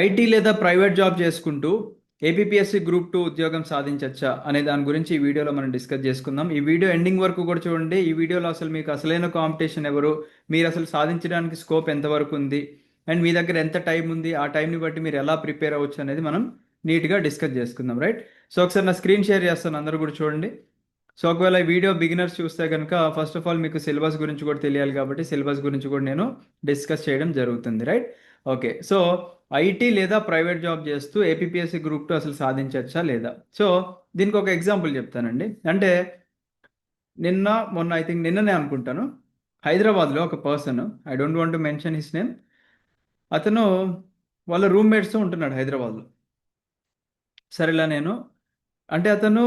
IT లేదా private job చేసుకుంటూ APPSC group 2 ఉద్యోగం సాధించవచ్చా అనే దాని గురించి ఈ వీడియోలో మనం డిస్కస్ చేసుకుందాం. ఈ వీడియో ఎండింగ్ వరకు కూడా చూడండి. ఈ వీడియోలో అసలు మీకు అసలైన కాంపిటీషన్ ఎవరు, మీరు అసలు సాధించడానికి స్కోప్ ఎంతవరకు ఉంది, అండ్ మీ దగ్గర ఎంత టైం ఉంది, ఆ టైంని బట్టి మీరు ఎలా ప్రిపేర్ అవ్వచ్చు అనేది మనం నీట్గా డిస్కస్ చేసుకుందాం, రైట్? సో ఒకసారి నా స్క్రీన్ షేర్ చేస్తాను, అందరూ కూడా చూడండి. సో ఒకవేళ ఈ వీడియో బిగినర్స్ చూస్తే కనుక ఫస్ట్ ఆఫ్ ఆల్ మీకు సిలబస్ గురించి కూడా తెలియాలి కాబట్టి సిలబస్ గురించి కూడా నేను డిస్కస్ చేయడం జరుగుతుంది, రైట్? ఓకే. సో ఐటీ లేదా ప్రైవేట్ జాబ్ చేస్తూ ఏపీపీఎస్సీ గ్రూప్ 2 అసలు సాధించవచ్చా లేదా? సో దీనికి ఒక ఎగ్జాంపుల్ చెప్తానండి. అంటే నిన్న మొన్న ఐ థింక్ నిన్ననే అనుకుంటాను, హైదరాబాద్లో ఒక person, I don't want to mention his name, అతను వాళ్ళ రూమ్మేట్స్తో ఉంటున్నాడు హైదరాబాద్లో. సరేలా నేను అంటే అతను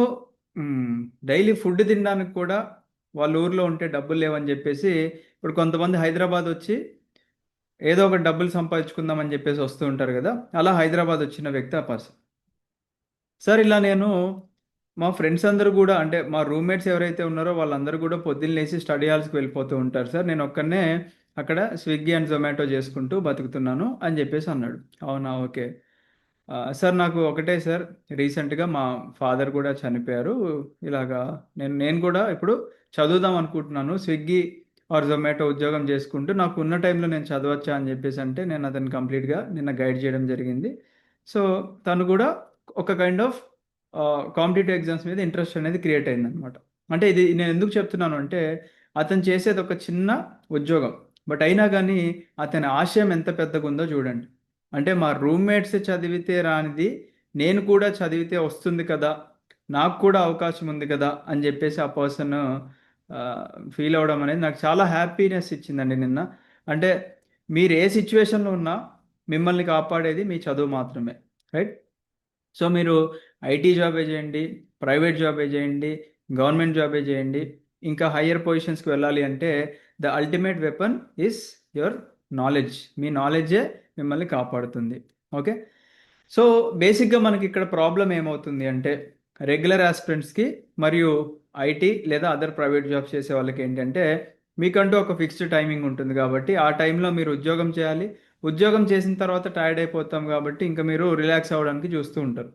డైలీ ఫుడ్ తినడానికి కూడా వాళ్ళ ఊర్లో ఉంటే డబ్బులు లేవని చెప్పేసి ఇప్పుడు కొంతమంది హైదరాబాద్ వచ్చి ఏదో ఒక డబ్బులు సంపాదించుకుందామని చెప్పేసి వస్తూ ఉంటారు కదా, అలా హైదరాబాద్ వచ్చిన వ్యక్తి ఆ పర్సన్. సార్ ఇలా నేను మా ఫ్రెండ్స్ అందరూ కూడా అంటే మా రూమ్మేట్స్ ఎవరైతే ఉన్నారో వాళ్ళందరూ కూడా పొద్దున్న లేచి స్టడీ హాల్స్కి వెళ్ళిపోతూ ఉంటారు సార్, నేను ఒక్కనే అక్కడ స్విగ్గీ అండ్ జొమాటో చేసుకుంటూ బతుకుతున్నాను అని చెప్పేసి అన్నాడు. అవునా, ఓకే. సార్ నాకు ఒకటే సార్, రీసెంట్గా మా ఫాదర్ కూడా చనిపోయారు. ఇలాగా నేను నేను కూడా ఇప్పుడు చదువుదాం అనుకుంటున్నాను, స్విగ్గీ ఆర్ జొమాటో ఉద్యోగం చేసుకుంటూ నాకు ఉన్న టైంలో నేను చదవచ్చా అని చెప్పేసి అంటే నేను అతను కంప్లీట్గా నిన్న గైడ్ చేయడం జరిగింది. సో తను కూడా ఒక కైండ్ ఆఫ్ కాంపిటేటివ్ ఎగ్జామ్స్ మీద ఇంట్రెస్ట్ అనేది క్రియేట్ అయిందనమాట. అంటే ఇది నేను ఎందుకు చెప్తున్నాను అంటే అతను చేసేది ఒక చిన్న ఉద్యోగం, బట్ అయినా కానీ అతని ఆశయం ఎంత పెద్దగా ఉందో చూడండి. అంటే మా రూమ్మేట్స్ చదివితే రానిది నేను కూడా చదివితే వస్తుంది కదా, నాకు కూడా అవకాశం ఉంది కదా అని చెప్పేసి ఆ పర్సన్ ఫీల్ అవ్వడం అనేది నాకు చాలా హ్యాపీనెస్ ఇచ్చిందండి నిన్న. అంటే మీరు ఏ సిచ్యువేషన్లో ఉన్నా మిమ్మల్ని కాపాడేది మీ చదువు మాత్రమే, రైట్? సో మీరు ఐటీ జాబే చేయండి, ప్రైవేట్ జాబే చేయండి, గవర్నమెంట్ జాబే చేయండి, ఇంకా హయ్యర్ పొజిషన్స్కి వెళ్ళాలి అంటే the ultimate weapon is your knowledge. మీ నాలెడ్జే మిమ్మల్ని కాపాడుతుంది. ఓకే. సో బేసిక్గా మనకి ఇక్కడ ప్రాబ్లం ఏమవుతుంది అంటే రెగ్యులర్ ఆస్పిరెంట్స్కి మరియు ఐటీ లేదా అదర్ ప్రైవేట్ జాబ్స్ చేసే వాళ్ళకి ఏంటంటే మీకంటూ ఒక ఫిక్స్డ్ టైమింగ్ ఉంటుంది కాబట్టి ఆ టైంలో మీరు ఉద్యోగం చేయాలి. ఉద్యోగం చేసిన తర్వాత టైర్డ్ అయిపోతాం కాబట్టి ఇంకా మీరు రిలాక్స్ అవ్వడానికి చూస్తూ ఉంటారు.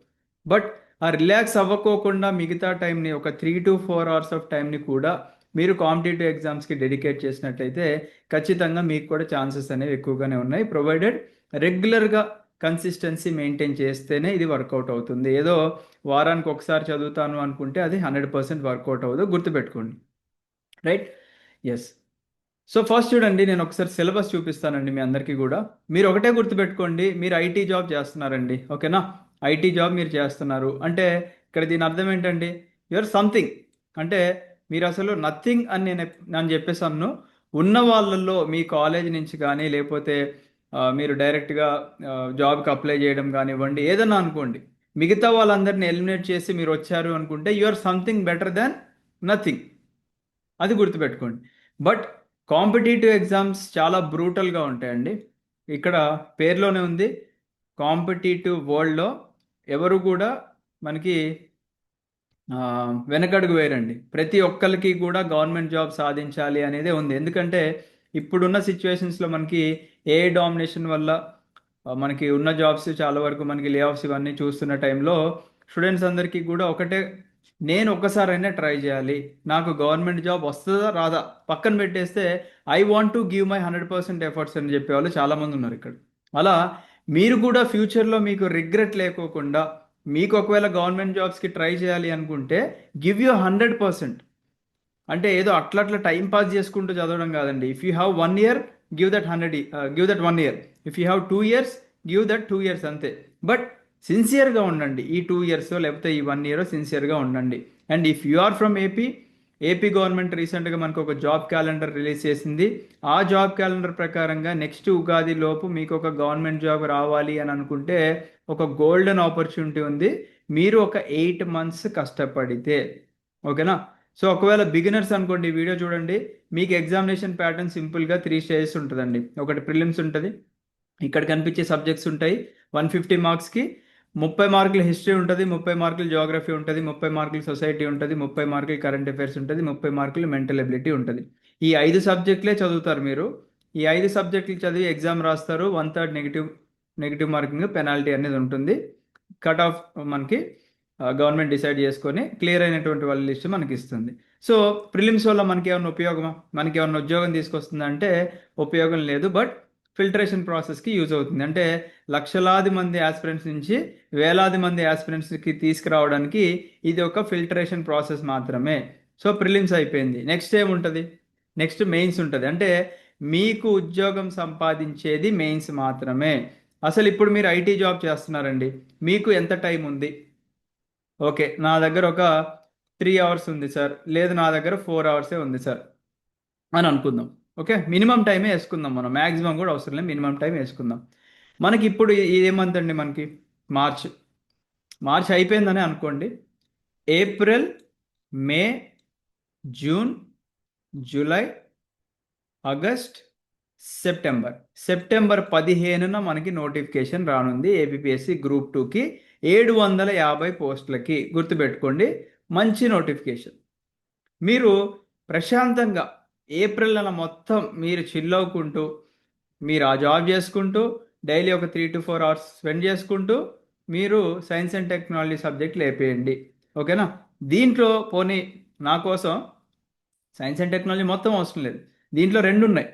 బట్ ఆ రిలాక్స్ అవ్వకోకుండా మిగతా టైంని ఒక 3 to 4 అవర్స్ ఆఫ్ టైంని కూడా మీరు కాంపిటేటివ్ ఎగ్జామ్స్కి డెడికేట్ చేసినట్లయితే ఖచ్చితంగా మీకు కూడా ఛాన్సెస్ అనేవి ఎక్కువగానే ఉన్నాయి, ప్రొవైడెడ్ రెగ్యులర్గా కన్సిస్టెన్సీ మెయింటైన్ చేస్తేనే ఇది వర్కౌట్ అవుతుంది. ఏదో వారానికి ఒకసారి చదువుతాను అనుకుంటే అది 100% వర్కౌట్ అవ్వదు, గుర్తుపెట్టుకోండి, రైట్? ఎస్. సో ఫస్ట్ చూడండి, నేను ఒకసారి సిలబస్ చూపిస్తానండి మీ అందరికీ కూడా. మీరు ఒకటే గుర్తుపెట్టుకోండి, మీరు ఐటీ జాబ్ చేస్తున్నారండి, ఓకేనా? ఐటీ జాబ్ మీరు చేస్తున్నారు అంటే ఇక్కడ దీని అర్థం ఏంటండి? Your something. అంటే మీరు అసలు నథింగ్ అని నేను చెప్పేసాను. ఉన్న వాళ్ళల్లో మీ కాలేజ్ నుంచి కానీ లేకపోతే మీరు డైరెక్ట్గా జాబ్కి అప్లై చేయడం కానివ్వండి, ఏదన్నా అనుకోండి, మిగతా వాళ్ళందరిని ఎలిమినేట్ చేసి మీరు వచ్చారు అనుకుంటే you or something better than nothing. అది గుర్తుపెట్టుకోండి. బట్ కాంపిటేటివ్ ఎగ్జామ్స్ చాలా బ్రూటల్గా ఉంటాయండి. ఇక్కడ పేర్లోనే ఉంది, కాంపిటేటివ్ వరల్డ్లో ఎవరు కూడా మనకి వెనకడుగు వేరండి. ప్రతి ఒక్కరికి కూడా గవర్నమెంట్ జాబ్ సాధించాలి అనేదే ఉంది. ఎందుకంటే ఇప్పుడున్న సిచ్యువేషన్స్లో మనకి ఏ డామినేషన్ వల్ల మనకి ఉన్న జాబ్స్ చాలా వరకు మనకి లే ఆఫ్స్ ఇవన్నీ చూస్తున్న టైంలో స్టూడెంట్స్ అందరికీ కూడా ఒకటే, నేను ఒక్కసారైనా ట్రై చేయాలి, నాకు గవర్నమెంట్ జాబ్ వస్తుందా రాదా పక్కన పెట్టేస్తే I want to give my 100% efforts అని చెప్పేవాళ్ళు చాలామంది ఉన్నారు ఇక్కడ. అలా మీరు కూడా ఫ్యూచర్లో మీకు రిగ్రెట్ లేకోకుండా మీకు ఒకవేళ గవర్నమెంట్ జాబ్స్కి ట్రై చేయాలి అనుకుంటే గివ్ యూ 100%. అంటే ఏదో అట్లా అట్లా టైం పాస్ చేసుకుంటూ చదవడం కాదండి. If you have 1 year, give that 100, give that 1 year. If you have 2 years, give that 2 years అంతే. బట్ సిన్సియర్గా ఉండండి, ఈ 2 years లేకపోతే ఈ 1 year సిన్సియర్గా ఉండండి. And if you are from AP, AP government రీసెంట్గా మనకు ఒక జాబ్ క్యాలెండర్ రిలీజ్ చేసింది. ఆ జాబ్ క్యాలెండర్ ప్రకారంగా నెక్స్ట్ ఉగాది లోపు మీకు ఒక గవర్నమెంట్ జాబ్ రావాలి అని అనుకుంటే ఒక గోల్డెన్ ఆపర్చునిటీ ఉంది, మీరు ఒక 8 months కష్టపడితే, ఓకేనా? సో ఒకవేళ బిగినర్స్ అనుకోండి, ఈ వీడియో చూడండి, మీకు ఎగ్జామినేషన్ ప్యాటర్న్ సింపుల్గా 3 stages ఉంటుందండి. ఒకటి ప్రిలిమ్స్ ఉంటుంది, ఇక్కడ కనిపించే సబ్జెక్ట్స్ ఉంటాయి. 150 మార్క్స్కి 30 మార్కులు హిస్టరీ ఉంటుంది, 30 మార్కులు జియోగ్రఫీ ఉంటుంది, 30 మార్కులు సొసైటీ ఉంటుంది, 30 మార్కులు కరెంట్ అఫైర్స్ ఉంటుంది, 30 మార్కులు మెంటల్ ఎబిలిటీ ఉంటుంది. ఈ 5 సబ్జెక్టులే చదువుతారు మీరు. ఈ 5 సబ్జెక్టులు చదివి ఎగ్జామ్ రాస్తారు, 1/3 నెగిటివ్ నెగిటివ్ మార్కింగ్ పెనాల్టీ అనేది ఉంటుంది. కట్ ఆఫ్ మనకి గవర్నమెంట్ డిసైడ్ చేసుకొని క్లియర్ అయినటువంటి వాళ్ళ లిస్ట్ మనకి ఇస్తుంది. సో ప్రిలిమ్స్ వల్ల మనకి ఏమైనా ఉపయోగమా, మనకి ఏమైనా ఉద్యోగం తీసుకొస్తుందా అంటే ఉపయోగం లేదు. బట్ ఫిల్టరేషన్ ప్రాసెస్కి యూజ్ అవుతుంది. అంటే లక్షలాది మంది ఆస్పిరెంట్స్ నుంచి వేలాది మంది ఆస్పిరెంట్స్కి తీసుకురావడానికి ఇది ఒక ఫిల్టరేషన్ ప్రాసెస్ మాత్రమే. సో ప్రిలిమ్స్ అయిపోయింది. నెక్స్ట్ ఏముంటుంది? నెక్స్ట్ మెయిన్స్ ఉంటుంది. అంటే మీకు ఉద్యోగం సంపాదించేది మెయిన్స్ మాత్రమే. అసలు ఇప్పుడు మీరు ఐటీ జాబ్ చేస్తున్నారండి, మీకు ఎంత టైం ఉంది? ఓకే, నా దగ్గర ఒక 3 అవర్స్ ఉంది సార్, లేదు నా దగ్గర 4 అవర్సే ఉంది సార్ అని అనుకుందాం. ఓకే, మినిమం టైమే వేసుకుందాం, మనం మ్యాక్సిమం కూడా అవసరం లేదు, మినిమం టైం వేసుకుందాం. మనకి ఇప్పుడు ఇది ఏమంత్ అండి? మనకి మార్చ్. మార్చ్ అయిపోయిందని అనుకోండి. April, May, June, July, August, September. September 15న మనకి నోటిఫికేషన్ రానుంది ఏపీఎస్సి గ్రూప్ 2కి 750 పోస్టులకి. గుర్తుపెట్టుకోండి, మంచి నోటిఫికేషన్. మీరు ప్రశాంతంగా ఏప్రిల్ నెల మొత్తం మీరు చిల్ అవ్వుకుంటూ, మీరు ఆ జాబ్ చేసుకుంటూ, డైలీ ఒక 3 to 4 అవర్స్ స్పెండ్ చేసుకుంటూ మీరు సైన్స్ అండ్ టెక్నాలజీ సబ్జెక్ట్ లేపేయండి. ఓకేనా? దీంట్లో పోనీ నా కోసం సైన్స్ అండ్ టెక్నాలజీ మొత్తం అవసరం లేదు, దీంట్లో రెండు ఉన్నాయి,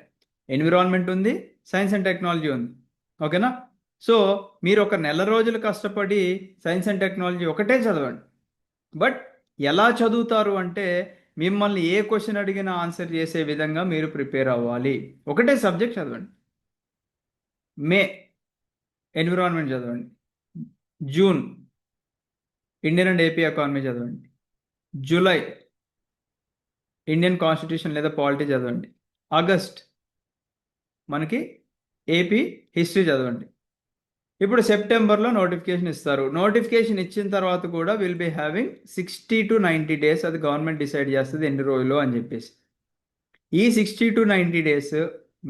ఎన్విరాన్మెంట్ ఉంది, సైన్స్ అండ్ టెక్నాలజీ ఉంది. ఓకేనా? సో మీరు ఒక నెల రోజులు కష్టపడి సైన్స్ అండ్ టెక్నాలజీ ఒకటే చదవండి. బట్ ఎలా చదువుతారు అంటే మిమ్మల్ని ఏ క్వశ్చన్ అడిగినా ఆన్సర్ చేసే విధంగా మీరు ప్రిపేర్ అవ్వాలి. ఒకటే సబ్జెక్ట్ చదవండి. మే ఎన్విరాన్మెంట్ చదవండి, June Indian and AP economy చదవండి, జూలై ఇండియన్ కాన్స్టిట్యూషన్ లేదా పాలిటీ చదవండి, ఆగస్ట్ మనకి ఏపీ హిస్టరీ చదవండి. ఇప్పుడు సెప్టెంబర్లో నోటిఫికేషన్ ఇస్తారు. నోటిఫికేషన్ ఇచ్చిన తర్వాత కూడా will be having 60 to 90 days, అది గవర్నమెంట్ డిసైడ్ చేస్తుంది ఎన్ని రోజులు అని చెప్పేసి. ఈ 60 to 90 days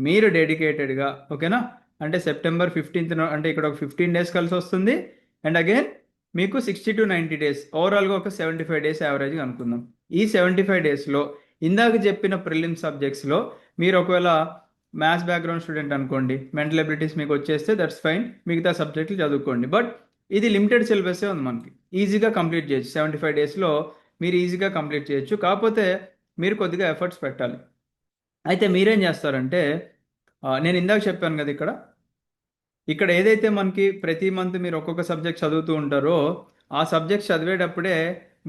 మీరు డెడికేటెడ్గా, ఓకేనా, అంటే సెప్టెంబర్ 15th అంటే ఇక్కడ ఒక 15 days కలిసి వస్తుంది. అండ్ అగైన్ మీకు 60 to 90 days, ఓవరాల్గా ఒక 75 days యావరేజ్గా అనుకుందాం. ఈ 75 daysలో ఇందాక చెప్పిన ప్రిలిమ్ సబ్జెక్ట్స్లో మీరు ఒకవేళ మ్యాథ్స్ బ్యాక్గ్రౌండ్ స్టూడెంట్ అనుకోండి, మెంటల్ ఎబిలిటీస్ మీకు వచ్చేస్తే దట్స్ ఫైన్, మిగతా సబ్జెక్టులు చదువుకోండి. బట్ ఇది లిమిటెడ్ సిలబసే ఉంది మనకి, ఈజీగా కంప్లీట్ చేయొచ్చు. 75 daysలో మీరు ఈజీగా కంప్లీట్ చేయొచ్చు. కాకపోతే మీరు కొద్దిగా ఎఫర్ట్స్ పెట్టాలి. అయితే మీరేం చేస్తారంటే నేను ఇందాక చెప్పాను కదా, ఇక్కడ ఏదైతే మనకి ప్రతి మంత్ మీరు ఒక్కొక్క సబ్జెక్ట్ చదువుతూ ఉంటారో ఆ సబ్జెక్ట్ చదివేటప్పుడే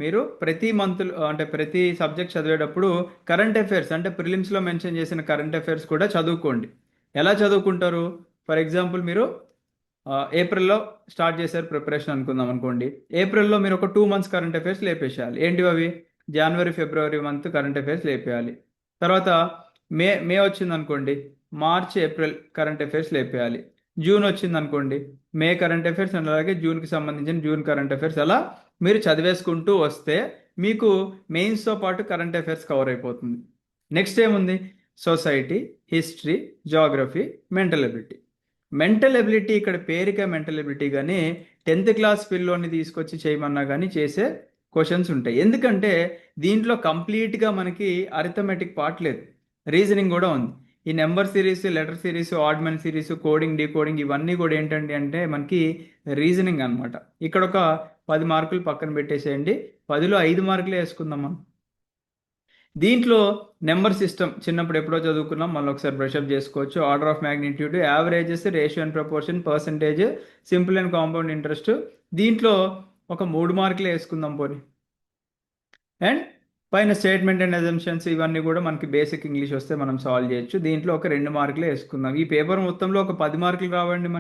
మీరు ప్రతి మంత్ అంటే ప్రతి సబ్జెక్ట్ చదివేటప్పుడు కరెంట్ అఫైర్స్, అంటే ప్రిలిమ్స్లో మెన్షన్ చేసిన కరెంట్ అఫైర్స్ కూడా చదువుకోండి. ఎలా చదువుకుంటారు? ఫర్ ఎగ్జాంపుల్ మీరు ఏప్రిల్లో స్టార్ట్ చేశారు ప్రిపరేషన్ అనుకుందాం అనుకోండి. ఏప్రిల్లో మీరు ఒక 2 months కరెంట్ అఫైర్స్ లేపేసేయాలి. ఏంటివి అవి? జనవరి, ఫిబ్రవరి మంత్ కరెంట్ అఫైర్స్ లేపేయాలి. తర్వాత మే వచ్చింది అనుకోండి, మార్చ్, ఏప్రిల్ కరెంట్ అఫైర్స్ లేపేయాలి. జూన్ వచ్చింది అనుకోండి, మే కరెంట్ అఫైర్స్, అండ్ అలాగే జూన్కి సంబంధించిన జూన్ కరెంట్ అఫైర్స్. అలా మీరు చదివేసుకుంటూ వస్తే మీకు మెయిన్స్తో పాటు కరెంట్ అఫైర్స్ కవర్ అయిపోతుంది. నెక్స్ట్ ఏముంది? Society, history, geography, mental ability. Mental ability ఇక్కడ పేరుకే మెంటల్ ఎబిలిటీ, కానీ 10th క్లాస్ పిల్లోని తీసుకొచ్చి చేయమన్నా కానీ చేసే క్వశ్చన్స్ ఉంటాయి. ఎందుకంటే దీంట్లో కంప్లీట్గా మనకి అరిథమెటిక్ పార్ట్ లేదు, రీజనింగ్ కూడా ఉంది. ఈ number series, letter series, odd man series, coding, decoding ఇవన్నీ కూడా ఏంటంటే అంటే మనకి రీజనింగ్ అనమాట. ఇక్కడ ఒక 10 మార్కులు పక్కన పెట్టేసేయండి, 10లో 5 మార్కులే వేసుకుందాం మనం. దీంట్లో నెంబర్ సిస్టమ్ చిన్నప్పుడు ఎప్పుడో చదువుకున్నాం, మళ్ళీ ఒకసారి బ్రషప్ చేసుకోవచ్చు. Order of magnitude, averages, ratio and proportion, percentage, simple and compound interest, దీంట్లో ఒక 3 మార్కులే వేసుకుందాం పోనీ. అండ్ పైన స్టేట్మెంట్ అండ్ అజంప్షన్స్ ఇవన్నీ కూడా మనకి బేసిక్ ఇంగ్లీష్ వస్తే మనం సాల్వ్ చేయొచ్చు. దీంట్లో ఒక 2 మార్కులే వేసుకుందాం. ఈ పేపర్ మొత్తంలో ఒక 10 మార్కులు రావండి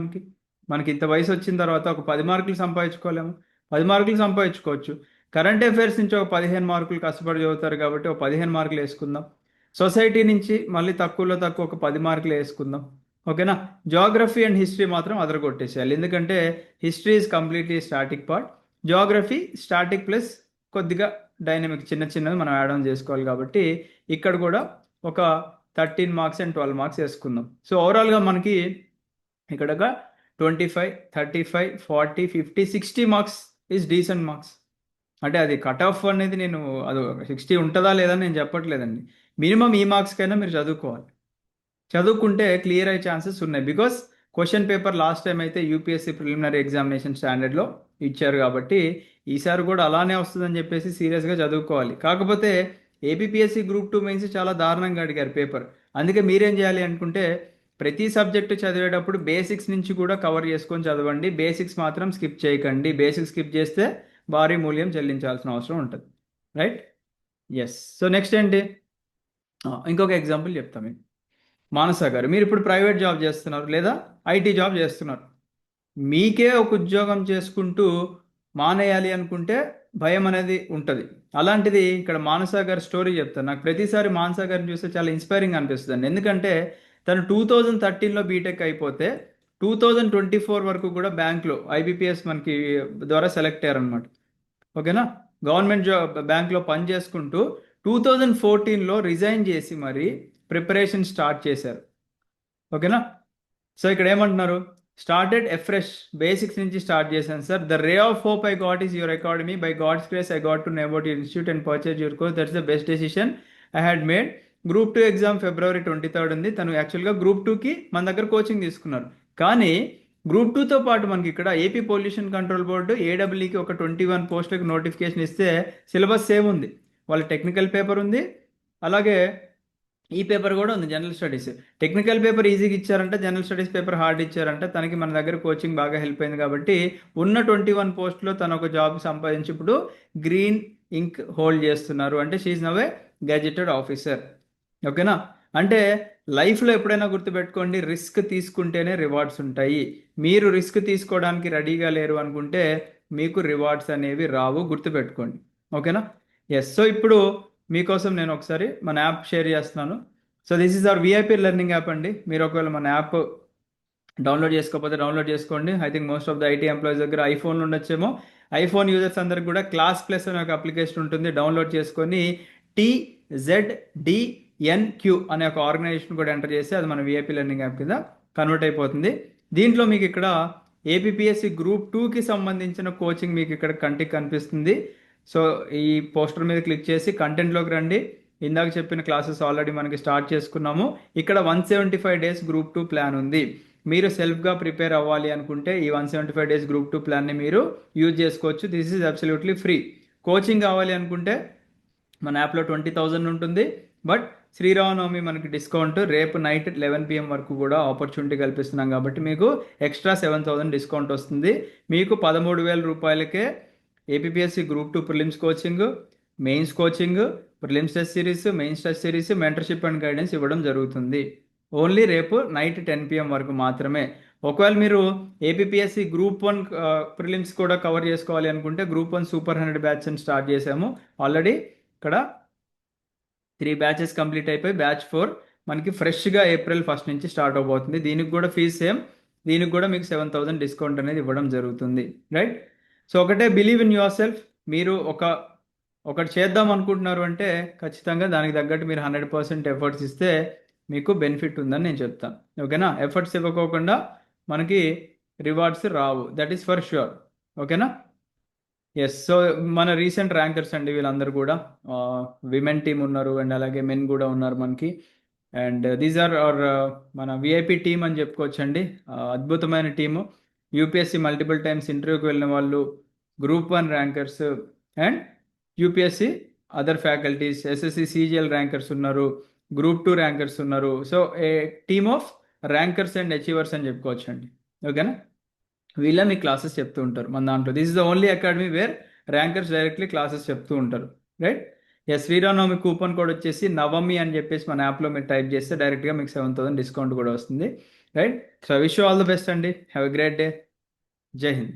మనకి ఇంత వయసు వచ్చిన తర్వాత ఒక 10 మార్కులు సంపాదించుకోలేము. 10 మార్కులు సంపాదించుకోవచ్చు. కరెంట్ అఫైర్స్ నుంచి ఒక 15 మార్కులు కష్టపడి చదువుతారు కాబట్టి ఒక 15 మార్కులు వేసుకుందాం. సొసైటీ నుంచి మళ్ళీ తక్కువలో తక్కువ ఒక 10 మార్కులు వేసుకుందాం. ఓకేనా? జాగ్రఫీ అండ్ హిస్టరీ మాత్రం అదరగొట్టేసేయాలి, ఎందుకంటే history is completely static part, geography static plus కొద్దిగా డైనమిక్, చిన్నవి మనం యాడ్ ఆన్ చేసుకోవాలి కాబట్టి ఇక్కడ కూడా ఒక 13 మార్క్స్ అండ్ 12 మార్క్స్ వేసుకుందాం. సో ఓవరాల్గా మనకి ఇక్కడ ఒక 25, 35, 40, 50, 60 మార్క్స్ ఈజ్ డీసెంట్ మార్క్స్. అంటే అది కట్ ఆఫ్ అనేది నేను అది 60 ఉంటుందా లేదా నేను చెప్పట్లేదండి. మినిమం ఈ మార్క్స్కైనా మీరు చదువుకోవాలి. చదువుకుంటే క్లియర్ అయ్యే ఛాన్సెస్ ఉన్నాయి. Because question paper last time అయితే యూపీఎస్సీ ప్రిలిమినరీ ఎగ్జామినేషన్ స్టాండర్డ్లో ఇచ్చారు కాబట్టి ఈసారి కూడా అలానే వస్తుందని చెప్పేసి సీరియస్గా చదువుకోవాలి. కాకపోతే ఏపీఎస్సీ గ్రూప్ 2 మెయిన్స్ చాలా దారుణంగా అడిగారు పేపర్. అందుకే మీరేం చేయాలి అనుకుంటే ప్రతి సబ్జెక్టు చదివేటప్పుడు బేసిక్స్ నుంచి కూడా కవర్ చేసుకొని చదవండి. బేసిక్స్ మాత్రం స్కిప్ చేయకండి. బేసిక్స్ స్కిప్ చేస్తే భారీ మూల్యం చెల్లించాల్సిన అవసరం ఉంటుంది. రైట్? ఎస్. సో నెక్స్ట్ ఏంటి, ఇంకొక ఎగ్జాంపుల్ చెప్తాను మీకు. మానస గారు, మీరు ఇప్పుడు ప్రైవేట్ జాబ్ చేస్తున్నారు లేదా ఐటీ జాబ్ చేస్తున్నారు. మీకే ఒక ఉద్యోగం చేసుకుంటూ మానేయాలి అనుకుంటే భయం అనేది ఉంటుంది. అలాంటిది ఇక్కడ మానస గారి స్టోరీ చెప్తాను. నాకు ప్రతిసారి మానస గారిని చూస్తే చాలా ఇన్స్పైరింగ్ అనిపిస్తుంది. ఎందుకంటే తను 2013లో బీటెక్ అయిపోతే 2024 వరకు కూడా బ్యాంక్లో ఐబీపీఎస్ మనకి ద్వారా సెలెక్ట్ అయ్యారనమాట. ఓకేనా? గవర్నమెంట్ జాబ్ బ్యాంక్లో పని చేసుకుంటూ 2014లో రిజైన్ చేసి మరి ప్రిపరేషన్ స్టార్ట్ చేశారు. ఓకేనా? సో ఇక్కడ ఏమంటున్నారు, స్టార్టెడ్ ఎఫ్రెష్, బేసిక్స్ నుంచి స్టార్ట్ చేశాను sir. The ray of hope I got is your academy. By God's grace I got to know about your institute and purchase your course. That's the best decision I had made. Group 2 exam February 23 ఉంది. తను యాక్చువల్గా group 2కి మన దగ్గర coaching తీసుకున్నారు. కానీ group 2తో పాటు మనకి ఇక్కడ ఏపీ పొల్యూషన్ కంట్రోల్ బోర్డు ఏడబ్ల్యూకి ఒక 21 పోస్టులకు నోటిఫికేషన్ ఇస్తే సిలబస్ సేమ్ ఉంది. వాళ్ళ టెక్నికల్ పేపర్ ఉంది, అలాగే ఈ పేపర్ కూడా ఉంది, జనరల్ స్టడీస్. టెక్నికల్ పేపర్ ఈజీగా ఇచ్చారంటే జనరల్ స్టడీస్ పేపర్ హార్డ్ ఇచ్చారంటే తనకి మన దగ్గర కోచింగ్ బాగా హెల్ప్ అయింది కాబట్టి ఉన్న 21 పోస్టులో తను ఒక జాబ్ సంపాదించి ఇప్పుడు గ్రీన్ ఇంక్ హోల్డ్ చేస్తున్నారు. అంటే she now a gazetted officer. ఓకేనా? అంటే లైఫ్లో ఎప్పుడైనా గుర్తుపెట్టుకోండి, రిస్క్ తీసుకుంటేనే రివార్డ్స్ ఉంటాయి. మీరు రిస్క్ తీసుకోవడానికి రెడీగా లేరు అనుకుంటే మీకు రివార్డ్స్ అనేవి రావు, గుర్తుపెట్టుకోండి. ఓకేనా? ఎస్. సో ఇప్పుడు మీకోసం నేను ఒకసారి మన యాప్ షేర్ చేస్తున్నాను. So this is our VIP learning app అండి. మీరు ఒకవేళ మన యాప్ డౌన్లోడ్ చేసుకోకపోతే డౌన్లోడ్ చేసుకోండి. I think most of the IT employees దగ్గర ఐఫోన్లు ఉండొచ్చేమో. ఐఫోన్ యూజర్స్ అందరికి కూడా క్లాస్ ప్లస్ అనే ఒక అప్లికేషన్ ఉంటుంది, డౌన్లోడ్ చేసుకొని TZDNQ అనే ఒక ఆర్గనైజేషన్ కూడా ఎంటర్ చేసి అది మన విఐపీ లెర్నింగ్ యాప్ కింద కన్వర్ట్ అయిపోతుంది. దీంట్లో మీకు ఇక్కడ ఏపీఎస్సి గ్రూప్ 2కి సంబంధించిన కోచింగ్ మీకు ఇక్కడ కంటికి కనిపిస్తుంది. సో ఈ పోస్టర్ మీద క్లిక్ చేసి కంటెంట్లోకి రండి. ఇందాక చెప్పిన క్లాసెస్ ఆల్రెడీ మనకి స్టార్ట్ చేసుకున్నాము. ఇక్కడ 175 డేస్ గ్రూప్ 2 ప్లాన్ ఉంది. మీరు సెల్ఫ్గా ప్రిపేర్ అవ్వాలి అనుకుంటే ఈ 175 డేస్ గ్రూప్ 2 ప్లాన్ని మీరు యూజ్ చేసుకోవచ్చు. This is absolutely free. Coaching కావాలి అనుకుంటే మన యాప్లో 20,000 ఉంటుంది. బట్ శ్రీరామనవమి మనకి డిస్కౌంట్ రేపు నైట్ 11 PM వరకు కూడా ఆపర్చునిటీ కల్పిస్తున్నాం కాబట్టి మీకు ఎక్స్ట్రా 7,000 డిస్కౌంట్ వస్తుంది. మీకు 13,000 రూపాయలకే APSC group 2 prelims coaching, mains coaching, prelims test series, mains test series, mentorship and guidance ఇవ్వడం జరుగుతుంది. ఓన్లీ రేపు నైట్ 10 PM వరకు మాత్రమే. ఒకవేళ మీరు ఏపీఎస్సి గ్రూప్ 1 ప్రిలిమ్స్ కూడా కవర్ చేసుకోవాలి అనుకుంటే గ్రూప్ 1 సూపర్ 100 బ్యాచ్ అని స్టార్ట్ చేసాము ఆల్రెడీ. ఇక్కడ 3 బ్యాచెస్ కంప్లీట్ అయిపోయి బ్యాచ్ 4 మనకి ఫ్రెష్గా April 1 నుంచి స్టార్ట్ అవబోతుంది. దీనికి కూడా ఫీజ్ సేమ్. దీనికి కూడా మీకు 7,000 డిస్కౌంట్ అనేది ఇవ్వడం జరుగుతుంది. రైట్? సో ఒకటే, బిలీవ్ ఇన్ యువర్ సెల్ఫ్. మీరు ఒకటి చేద్దాం అనుకుంటున్నారు అంటే ఖచ్చితంగా దానికి తగ్గట్టు మీరు 100% ఎఫర్ట్స్ ఇస్తే మీకు బెనిఫిట్ ఉందని నేను చెప్తాను. ఓకేనా? ఎఫర్ట్స్ ఇవ్వకోకుండా మనకి rewards Rao, that is for sure. ఓకేనా? ఎస్. సో మన రీసెంట్ ర్యాంకర్స్ అండి వీళ్ళందరూ కూడా. విమెన్ టీమ్ ఉన్నారు అండ్ అలాగే మెన్ కూడా ఉన్నారు మనకి. అండ్ దీస్ ఆర్ అవర్ మన విఐపి టీమ్ అని చెప్పుకోవచ్చు అండి. అద్భుతమైన టీము. యూపీఎస్సి మల్టిపుల్ టైమ్స్ ఇంటర్వ్యూకి వెళ్ళిన వాళ్ళు, group 1 rankers and UPSC other faculties, SSC CGL rankers ఉన్నారు, గ్రూప్ 2 ర్యాంకర్స్ ఉన్నారు. So A team of rankers and achievers అని చెప్పుకోవచ్చు అండి. ఓకేనా? వీళ్ళ మీ క్లాసెస్ చెప్తూ ఉంటారు మన దాంట్లో. This is the only academy where rankers directly classes చెప్తూ ఉంటారు. Right? Yes. Sri Rama Navami coupon code వచ్చేసి నవమి అని చెప్పేసి మన యాప్లో మీరు టైప్ చేస్తే డైరెక్ట్గా మీకు 7,000 డిస్కౌంట్ కూడా వస్తుంది. Right? So wish you all the best అండి. Have a great day. జై హింద్.